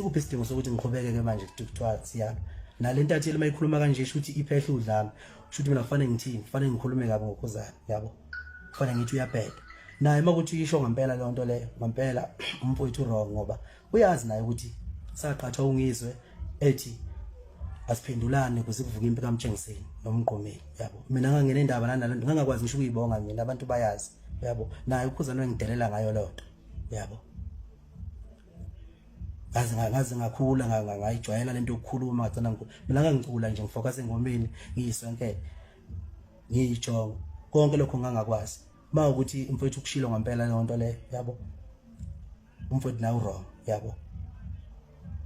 sikuphi isidingo sokuthi ngiqhubeke manje kuthiwa siyalo nalento athi mayikhuluma kanje shuthi iphehle udlame shuthi mina kufanele ngithini kufanele ngikhulume kabi ngokhuzani yabo kufanele ngithi uyabheka naye makuthi isho ngempela le nto le ngempela umfowethu wrong ngoba uyazi naye ukuthi saqhathwa ungizwe ethi asiphendulane kuze kuvuka impi kaMtshengiseni nomgqomeni yabo mina ngangene indaba nalento ngangakwazi ngisho ukuyibonga mina abantu bayazi yabo naye ukhuzani wengidelela ngayo le nto yabo ngaze ngakhula ngayijwayela lento yokukhuluma ngacana mina ngangicula nje ngifocus engomeni ngiyisonke ngiyijonga konke lokho ngangakwazi mawukuthi umfowethu ukushilo ngempela le nto le yabo umfowethu nawe wrong yabo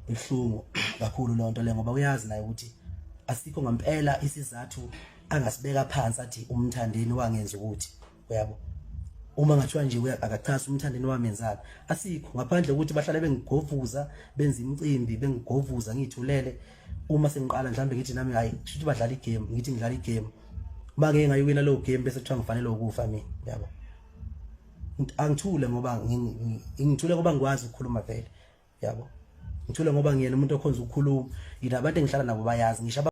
ihlumo kakhulu le nto le ngoba uyazi naye ukuthi asikho ngempela isizathu angasibeka phansi athi umthandeni wangenza ukuthi yabo uma ngathiwa nje akachaza umthandeni wamenzana asikho ngaphandle ukuthi bahlale bengigovuza benza imicimbi bengigovuza ngithulele uma sengiqala mhlambe ngithi nami hayi shuthi badlala igame ngithi ngidlala igame make ngayiwina lo game bese kuthiwa ngifanele ukufa mina yabo angithule ngoba ngithule ngoba ngikwazi ukukhuluma vele yabo ngithule ngoba ngiyena umuntu okhonza ukukhuluma yini abantu engihlala nabo bayazi ngisho